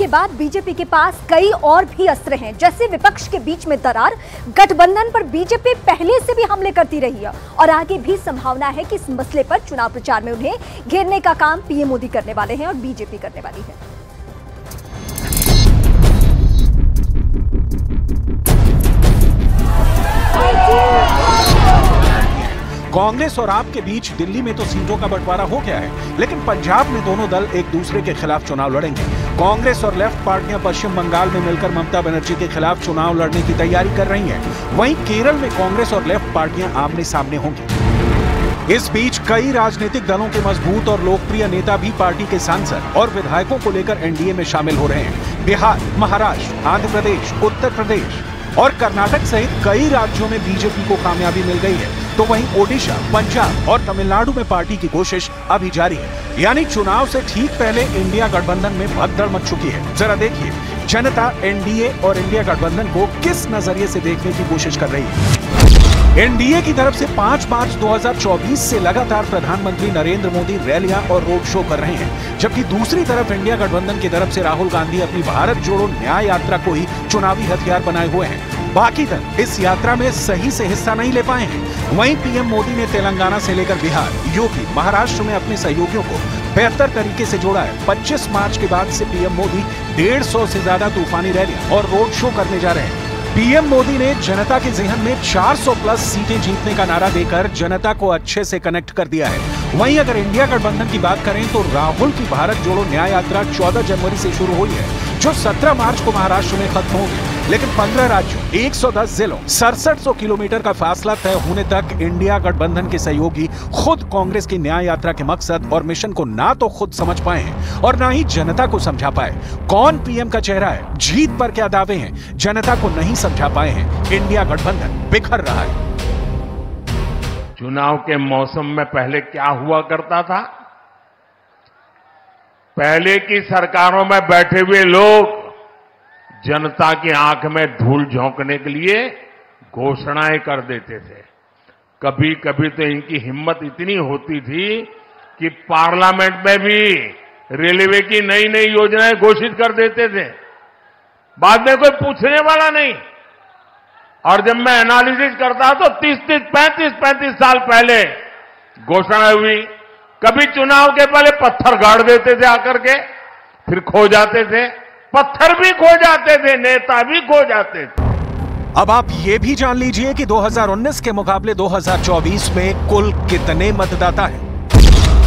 के बाद बीजेपी के पास कई और भी अस्त्र हैं, जैसे विपक्ष के बीच में दरार। गठबंधन पर बीजेपी पहले से भी हमले करती रही है और आगे भी संभावना है कि इस मसले पर चुनाव प्रचार में उन्हें घेरने का काम पीएम मोदी करने वाले हैं और बीजेपी करने वाली है। कांग्रेस और आप के बीच दिल्ली में तो सीटों का बंटवारा हो गया है, लेकिन पंजाब में दोनों दल एक दूसरे के खिलाफ चुनाव लड़ेंगे। कांग्रेस और लेफ्ट पार्टियां पश्चिम बंगाल में मिलकर ममता बनर्जी के खिलाफ चुनाव लड़ने की तैयारी कर रही हैं। वहीं केरल में कांग्रेस और लेफ्ट पार्टियां आमने सामने होंगी। इस बीच कई राजनीतिक दलों के मजबूत और लोकप्रिय नेता भी पार्टी के सांसद और विधायकों को लेकर एनडीए में शामिल हो रहे हैं। बिहार, महाराष्ट्र, आंध्र प्रदेश, उत्तर प्रदेश और कर्नाटक सहित कई राज्यों में बीजेपी को कामयाबी मिल गई है, तो वहीं ओडिशा, पंजाब और तमिलनाडु में पार्टी की कोशिश अभी जारी है। यानी चुनाव से ठीक पहले इंडिया गठबंधन में भगदड़ मच चुकी है। जरा देखिए जनता एनडीए और इंडिया गठबंधन को किस नजरिए से देखने की कोशिश कर रही है। एनडीए की तरफ से 5 मार्च 2024 से लगातार प्रधानमंत्री नरेंद्र मोदी रैलियां और रोड शो कर रहे हैं, जबकि दूसरी तरफ इंडिया गठबंधन की तरफ से राहुल गांधी अपनी भारत जोड़ो न्याय यात्रा को ही चुनावी हथियार बनाए हुए हैं। बाकी दल इस यात्रा में सही से हिस्सा नहीं ले पाए हैं। वहीं पीएम मोदी ने तेलंगाना से लेकर बिहार, यूपी, महाराष्ट्र में अपने सहयोगियों को बेहतर तरीके से जोड़ा है। 25 मार्च के बाद से पीएम मोदी 150 से ज्यादा तूफानी रैलियां और रोड शो करने जा रहे हैं। पीएम मोदी ने जनता के ज़हन में 400 प्लस सीटें जीतने का नारा देकर जनता को अच्छे से कनेक्ट कर दिया है। वहीं अगर इंडिया गठबंधन की बात करें तो राहुल की भारत जोड़ो न्याय यात्रा 14 जनवरी से शुरू हुई है, जो 17 मार्च को महाराष्ट्र में खत्म होगी। लेकिन 15 राज्यों, 110 जिलों, 6700 किलोमीटर का फासला तय होने तक इंडिया गठबंधन के सहयोगी खुद कांग्रेस की न्याय यात्रा के मकसद और मिशन को ना तो खुद समझ पाए हैं और ना ही जनता को समझा पाए। कौन पीएम का चेहरा है, जीत पर क्या दावे हैं, जनता को नहीं समझा पाए हैं। इंडिया गठबंधन बिखर रहा है। चुनाव के मौसम में पहले क्या हुआ करता था? पहले की सरकारों में बैठे हुए लोग जनता की आंख में धूल झोंकने के लिए घोषणाएं कर देते थे। कभी कभी तो इनकी हिम्मत इतनी होती थी कि पार्लियामेंट में भी रेलवे की नई नई योजनाएं घोषित कर देते थे। बाद में कोई पूछने वाला नहीं। और जब मैं एनालिसिस करता तो 35 साल पहले घोषणा हुई। कभी चुनाव के पहले पत्थर गाड़ देते थे आकर के, फिर खो जाते थे। पत्थर भी खो जाते थे, नेता भी खो जाते थे। अब आप ये भी जान लीजिए कि 2019 के मुकाबले 2024 में कुल कितने मतदाता हैं।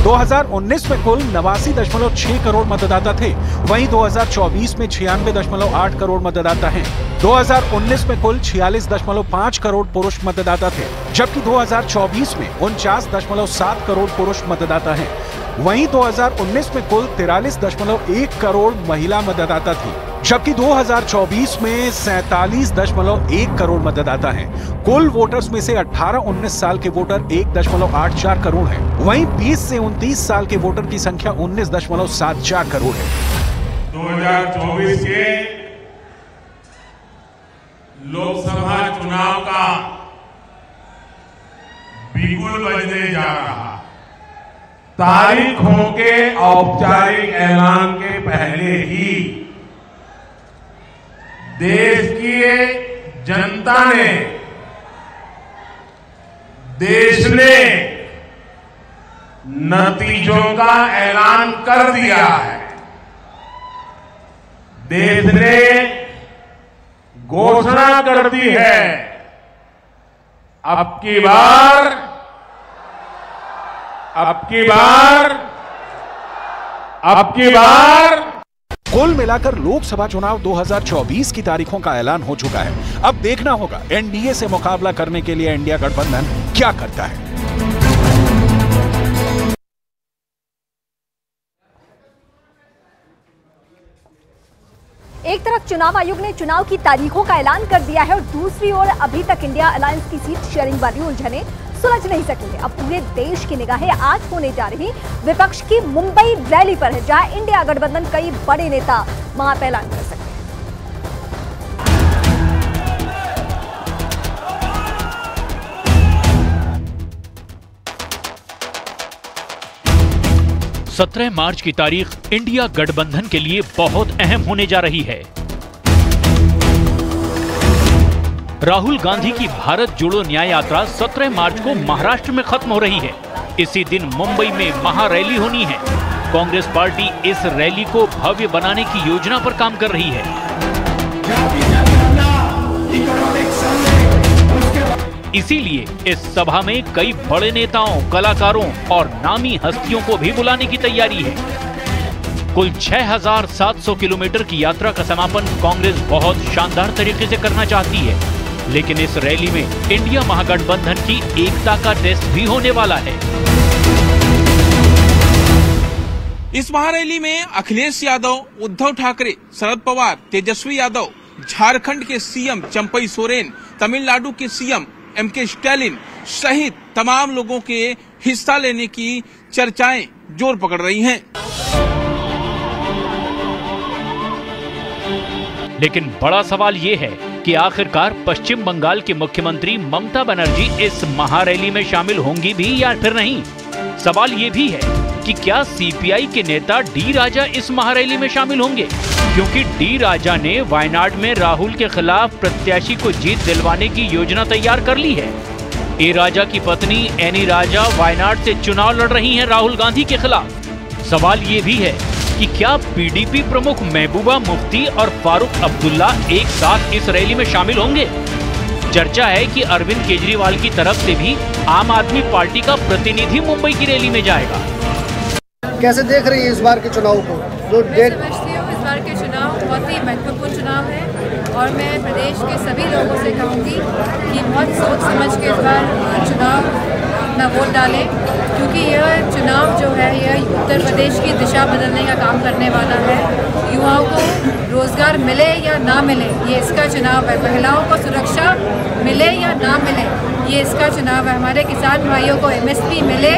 2019 में कुल 89.6 करोड़ मतदाता थे, वहीं 2024 में 96.8 करोड़ मतदाता हैं। 2019 में कुल 46.5 करोड़ पुरुष मतदाता थे, जबकि 2024 में 49.7 करोड़ पुरुष मतदाता हैं। वहीं 2019 में कुल 43.1 करोड़ महिला मतदाता थी, जबकि 2024 में 47.1 करोड़ मतदाता हैं। कुल वोटर्स में से 18-19 साल के वोटर 1.84 करोड़ हैं। वहीं 20 से 29 साल के वोटर की संख्या 19.74 करोड़ है। 2024 के लोकसभा चुनाव का बिगुल बजने जा रहा। तारीखों के औपचारिक ऐलान के पहले ही देश की जनता ने, देश ने नतीजों का ऐलान कर दिया है। देश ने घोषणा कर दी है, अब की बार कुल मिलाकर लोकसभा चुनाव 2024 की तारीखों का ऐलान हो चुका है। अब देखना होगा एनडीए से मुकाबला करने के लिए इंडिया गठबंधन क्या करता है। एक तरफ चुनाव आयोग ने चुनाव की तारीखों का ऐलान कर दिया है और दूसरी ओर अभी तक इंडिया अलायंस की सीट शेयरिंग वाली उलझनें सुलझ नहीं सकी है। अब पूरे देश की निगाहें आज होने जा रही विपक्ष की मुंबई रैली पर है, जहां इंडिया गठबंधन कई बड़े नेता वहां पर ऐलान कर सकते हैं। 17 मार्च की तारीख इंडिया गठबंधन के लिए बहुत अहम होने जा रही है। राहुल गांधी की भारत जोड़ो न्याय यात्रा 17 मार्च को महाराष्ट्र में खत्म हो रही है। इसी दिन मुंबई में महारैली होनी है। कांग्रेस पार्टी इस रैली को भव्य बनाने की योजना पर काम कर रही है। इसीलिए इस सभा में कई बड़े नेताओं, कलाकारों और नामी हस्तियों को भी बुलाने की तैयारी है। कुल 6,700 किलोमीटर की यात्रा का समापन कांग्रेस बहुत शानदार तरीके से करना चाहती है, लेकिन इस रैली में इंडिया महागठबंधन की एकता का टेस्ट भी होने वाला है। इस महारैली में अखिलेश यादव, उद्धव ठाकरे, शरद पवार, तेजस्वी यादव, झारखंड के सीएम चंपई सोरेन, तमिलनाडु के सीएम एमके स्टालिन सहित तमाम लोगों के हिस्सा लेने की चर्चाएं जोर पकड़ रही हैं। लेकिन बड़ा सवाल ये है कि आखिरकार पश्चिम बंगाल की मुख्यमंत्री ममता बनर्जी इस महारैली में शामिल होंगी भी या फिर नहीं। सवाल ये भी है कि क्या सीपीआई के नेता डी राजा इस महारैली में शामिल होंगे, क्योंकि डी राजा ने वायनाड में राहुल के खिलाफ प्रत्याशी को जीत दिलवाने की योजना तैयार कर ली है। ए राजा की पत्नी एनी राजा वायनाड से चुनाव लड़ रही हैं राहुल गांधी के खिलाफ। सवाल ये भी है कि क्या पीडीपी प्रमुख महबूबा मुफ्ती और फारूक अब्दुल्ला एक साथ इस रैली में शामिल होंगे। चर्चा है कि अरविंद केजरीवाल की तरफ से भी आम आदमी पार्टी का प्रतिनिधि मुंबई की रैली में जाएगा। कैसे देख रही है इस बार के चुनाव को? जो डेट इस बार के चुनाव बहुत ही महत्वपूर्ण चुनाव है और मैं प्रदेश के सभी लोगों से कहूँगी कि बहुत सोच समझ के इस बार चुनाव अपना वोट डालें, क्योंकि यह चुनाव जो है यह उत्तर प्रदेश की दिशा बदलने का काम करने वाला है। युवाओं को रोजगार मिले या ना मिले ये इसका चुनाव है। महिलाओं को सुरक्षा मिले या ना मिले ये इसका चुनाव है। हमारे किसान भाइयों को एमएसपी मिले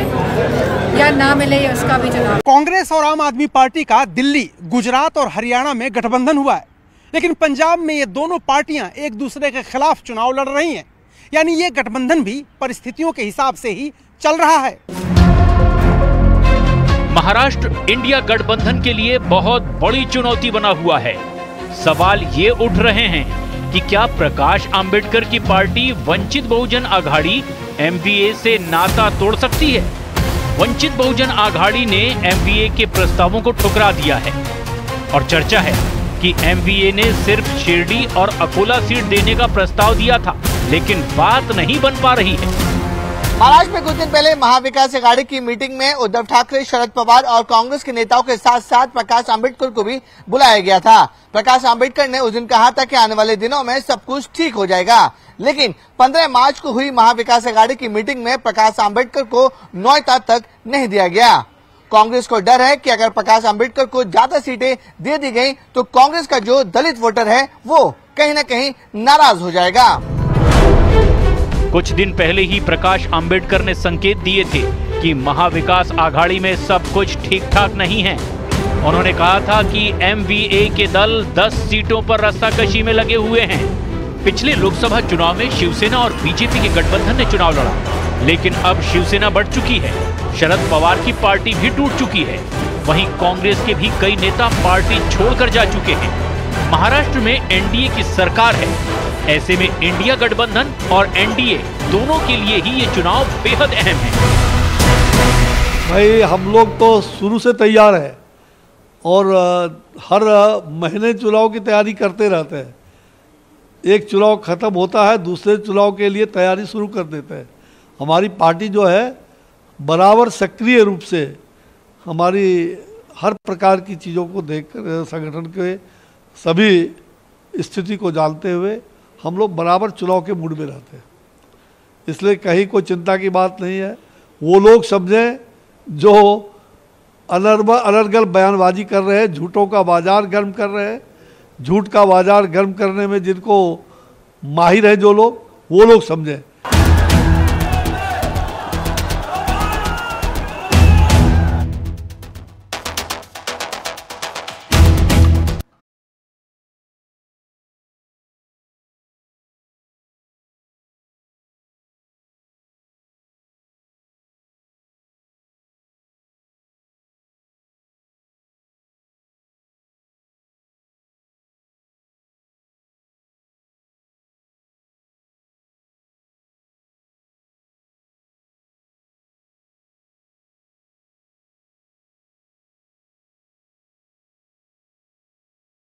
या ना मिले ये उसका भी चुनाव। कांग्रेस और आम आदमी पार्टी का दिल्ली, गुजरात और हरियाणा में गठबंधन हुआ है, लेकिन पंजाब में ये दोनों पार्टियां एक दूसरे के खिलाफ चुनाव लड़ रही हैं। यानी ये गठबंधन भी परिस्थितियों के हिसाब से ही चल रहा है। महाराष्ट्र इंडिया गठबंधन के लिए बहुत बड़ी चुनौती बना हुआ है। सवाल ये उठ रहे हैं कि क्या प्रकाश आंबेडकर की पार्टी वंचित बहुजन आघाड़ी एमवीए से नाता तोड़ सकती है? वंचित बहुजन आघाड़ी ने एमवीए के प्रस्तावों को ठुकरा दिया है और चर्चा है कि एमवीए ने सिर्फ शिरडी और अकोला सीट देने का प्रस्ताव दिया था, लेकिन बात नहीं बन पा रही है। महाराष्ट्र में कुछ दिन पहले महाविकास अघाड़ी की मीटिंग में उद्धव ठाकरे, शरद पवार और कांग्रेस के नेताओं के साथ साथ प्रकाश आंबेडकर को भी बुलाया गया था। प्रकाश आंबेडकर ने उस दिन कहा था कि आने वाले दिनों में सब कुछ ठीक हो जाएगा, लेकिन 15 मार्च को हुई महाविकास अघाड़ी की मीटिंग में प्रकाश आंबेडकर को न्योता तक नहीं दिया गया। कांग्रेस को डर है कि अगर प्रकाश आंबेडकर को ज्यादा सीटें दे दी गई तो कांग्रेस का जो दलित वोटर है वो कहीं न कहीं नाराज हो जाएगा। कुछ दिन पहले ही प्रकाश आंबेडकर ने संकेत दिए थे कि महाविकास आघाड़ी में सब कुछ ठीक ठाक नहीं है। उन्होंने कहा था कि एमवीए के दल 10 सीटों पर रस्साकशी में लगे हुए हैं। पिछले लोकसभा चुनाव में शिवसेना और बीजेपी के गठबंधन ने चुनाव लड़ा, लेकिन अब शिवसेना बढ़ चुकी है, शरद पवार की पार्टी भी टूट चुकी है। वहीं कांग्रेस के भी कई नेता पार्टी छोड़कर जा चुके हैं। महाराष्ट्र में एनडीए की सरकार है, ऐसे में इंडिया गठबंधन और एनडीए दोनों के लिए ही ये चुनाव बेहद अहम है। भाई हम लोग तो शुरू से तैयार है और हर महीने चुनाव की तैयारी करते रहते हैं। एक चुनाव खत्म होता है, दूसरे चुनाव के लिए तैयारी शुरू कर देते हैं। हमारी पार्टी जो है बराबर सक्रिय रूप से हमारी हर प्रकार की चीज़ों को देखकर, संगठन के सभी स्थिति को जानते हुए हम लोग बराबर चुनाव के मूड में रहते हैं। इसलिए कहीं कोई चिंता की बात नहीं है। वो लोग समझें जो अनर्गल बयानबाजी कर रहे हैं, झूठों का बाजार गर्म कर रहे हैं, झूठ का बाजार गर्म करने में जिनको माहिर है जो लोग, वो लोग समझें